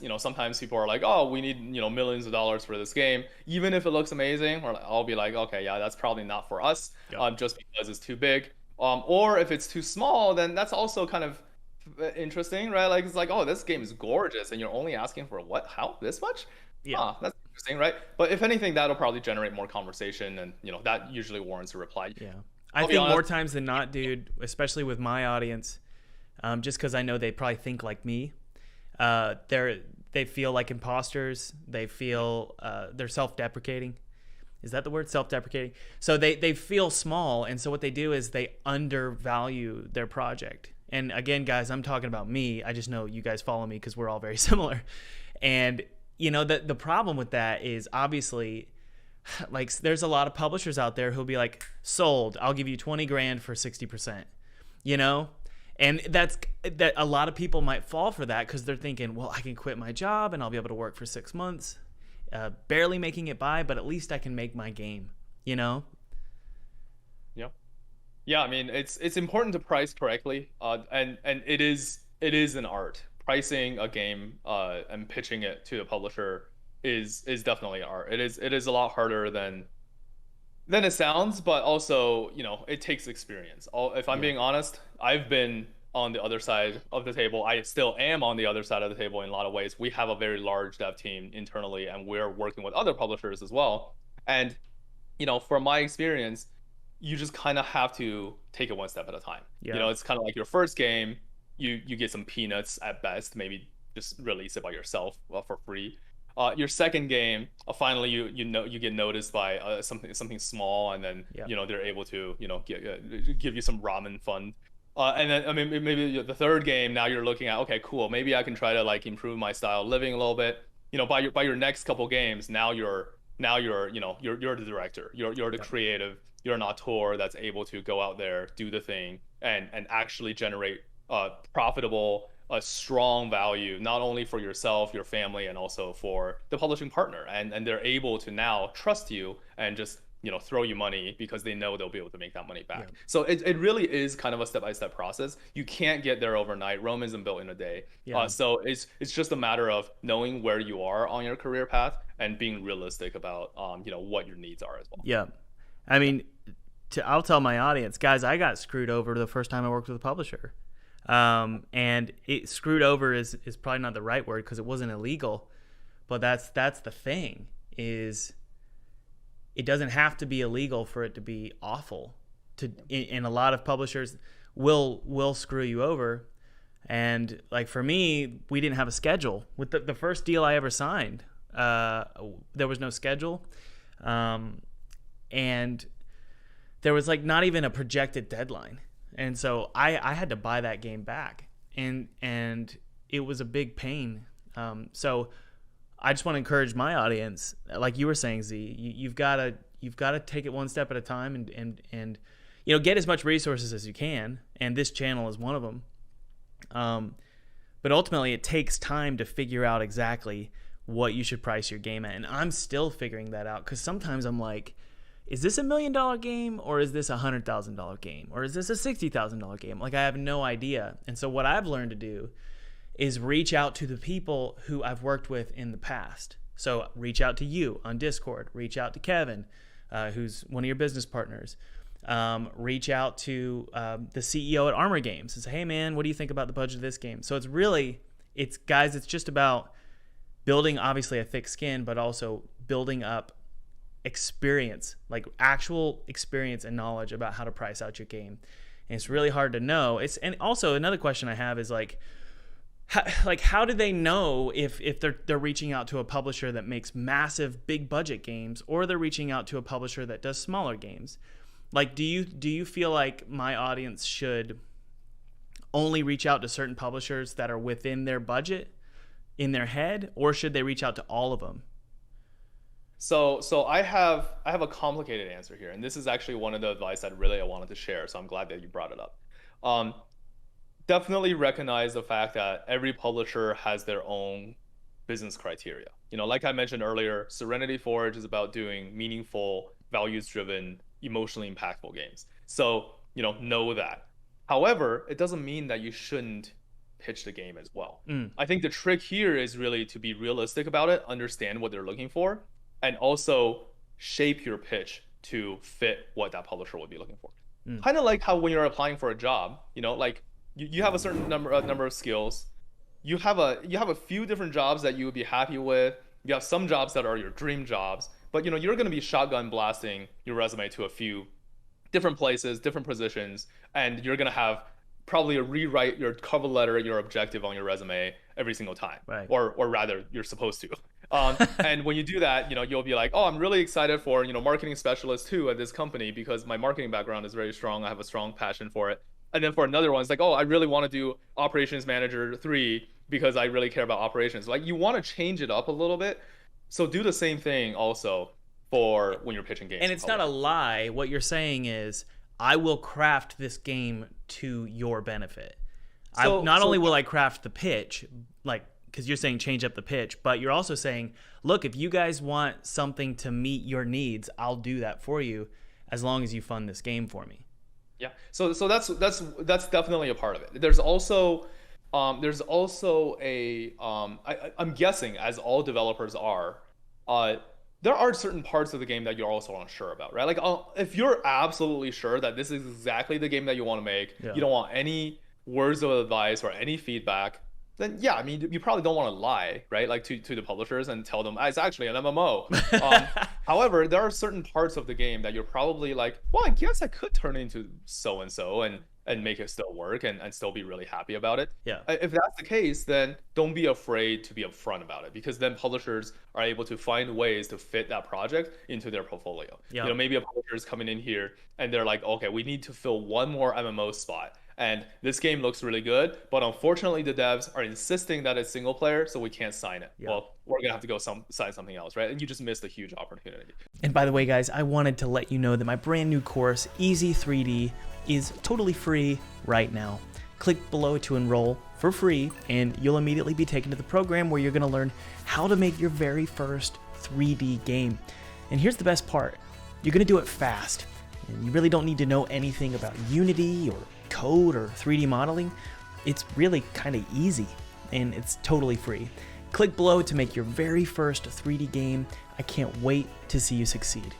always, sometimes people are like, oh, we need, millions of dollars for this game. Even if it looks amazing, or I'll be like, okay, yeah, that's probably not for us, Yep. just because it's too big. Or if it's too small, then that's also kind of interesting, right? Like it's like, oh, this game is gorgeous, and you're only asking for what? How? This much? Yeah. Huh, that's interesting, right? But if anything, that'll probably generate more conversation, and that usually warrants a reply. Yeah. I I'll be think more honest. times than not, dude, especially with my audience, just because I know they probably think like me. They feel like imposters. They feel they're self-deprecating. Is that the word? Self-deprecating. So they feel small, and so what they do is they undervalue their project. And again, guys, I'm talking about me. I just know you guys follow me because we're all very similar. And the problem with that is obviously like there's a lot of publishers out there who'll be like, sold, I'll give you 20 grand for 60%, you know? And that a lot of people might fall for that because they're thinking, well, I can quit my job and I'll be able to work for 6 months, barely making it by, but at least I can make my game, you know? Yeah. Yeah, I mean, it's important to price correctly, and it is an art. Pricing a game and pitching it to a publisher is definitely an art. It is a lot harder than it sounds, but also, it takes experience. If I'm Yeah. being honest, I've been on the other side of the table. I still am on the other side of the table in a lot of ways. We have a very large dev team internally, and we're working with other publishers as well. And from my experience, you just kind of have to take it one step at a time. Yeah. It's kind of like your first game, you get some peanuts at best, maybe just release it by yourself for free. Your second game, finally you get noticed by something small, and then Yeah. they're able to give you some ramen fund. And then I mean maybe the third game, now you're looking at, okay, cool, maybe I can try to like improve my style of living a little bit. By your next couple games, now you're you're the director, you're the Yeah. creative, you're an auteur that's able to go out there, do the thing, and actually generate profitable, a strong value, not only for yourself, your family, and also for the publishing partner. And they're able to now trust you and just throw you money because they know they'll be able to make that money Yeah. back. So it really is kind of a step-by-step process. You can't get there overnight. Rome isn't built in a day. Yeah. So it's just a matter of knowing where you are on your career path and being realistic about what your needs are as well. Yeah. I mean, I'll tell my audience, guys, I got screwed over the first time I worked with a publisher. And screwed over is probably not the right word because it wasn't illegal, but that's the thing is it doesn't have to be illegal for it to be awful. And a lot of publishers will screw you over. And like for me, we didn't have a schedule with the first deal I ever signed. There was no schedule, and there was like not even a projected deadline. And so I had to buy that game back, and it was a big pain. So I just want to encourage my audience, like you were saying, Z, you've got to take it one step at a time, and get as much resources as you can. And this channel is one of them. But ultimately, it takes time to figure out exactly what you should price your game at, and I'm still figuring that out because sometimes I'm like, is this $1 million game, or is this $100,000 game, or is this a $60,000 game? Like I have no idea. And so what I've learned to do is reach out to the people who I've worked with in the past. So reach out to you on Discord, reach out to Kevin, who's one of your business partners. Reach out to the CEO at Armor Games and say, hey man, what do you think about the budget of this game? So it's just about building obviously a thick skin, but also building up experience, like actual experience and knowledge about how to price out your game. And it's really hard to know. And also another question I have is like how do they know if they're reaching out to a publisher that makes massive big budget games, or they're reaching out to a publisher that does smaller games? Like do you feel like my audience should only reach out to certain publishers that are within their budget in their head, or should they reach out to all of them? So I have a complicated answer here, and this is actually one of the advice that really I wanted to share. So I'm glad that you brought it up. Um, Definitely recognize the fact that every publisher has their own business criteria. Like I mentioned earlier, Serenity Forge is about doing meaningful, values-driven, emotionally impactful games. So know that. However, it doesn't mean that you shouldn't pitch the game as well. Mm. I think the trick here is really to be realistic about it, understand what they're looking for, and also shape your pitch to fit what that publisher would be looking for. Kind of like how when you're applying for a job, like you have a certain number of skills. You have a few different jobs that you would be happy with. You have some jobs that are your dream jobs, but you're going to be shotgun blasting your resume to a few different places, different positions, and you're going to have probably rewrite your cover letter, your objective on your resume every single time, right? Or rather, you're supposed to. And when you do that, you'll be like, oh, I'm really excited for marketing specialist 2 at this company because my marketing background is very strong. I have a strong passion for it. And then for another one, it's like, oh, I really want to do operations manager 3 because I really care about operations. Like, you want to change it up a little bit. So do the same thing also for when you're pitching games. And it's not a lie. What you're saying is, I will craft this game to your benefit. Not only will I craft the pitch, like, because you're saying change up the pitch, but you're also saying, look, if you guys want something to meet your needs, I'll do that for you as long as you fund this game for me. Yeah. So that's definitely a part of it. There's also a I'm guessing, as all developers are, there are certain parts of the game that you're also unsure about, right? Like, if you're absolutely sure that this is exactly the game that you want to make, you don't want any words of advice or any feedback, then yeah, I mean, you probably don't want to lie, right? Like to the publishers and tell them it's actually an MMO. However, there are certain parts of the game that you're probably like, well, I guess I could turn it into so and so and make it still work and still be really happy about it. Yeah. If that's the case, then don't be afraid to be upfront about it, because then publishers are able to find ways to fit that project into their portfolio. Yeah. Maybe a publisher is coming in here and they're like, okay, we need to fill one more MMO spot. And this game looks really good, but unfortunately the devs are insisting that it's single player, so we can't sign it. Yeah. Well, we're gonna have to go sign something else, right? And you just missed a huge opportunity. And by the way, guys, I wanted to let you know that my brand new course, Easy 3D, is totally free right now. Click below to enroll for free, and you'll immediately be taken to the program where you're gonna learn how to make your very first 3D game. And here's the best part. You're gonna do it fast, and you really don't need to know anything about Unity or code or 3D modeling. It's really kind of easy, and it's totally free. Click below to make your very first 3D game. I can't wait to see you succeed.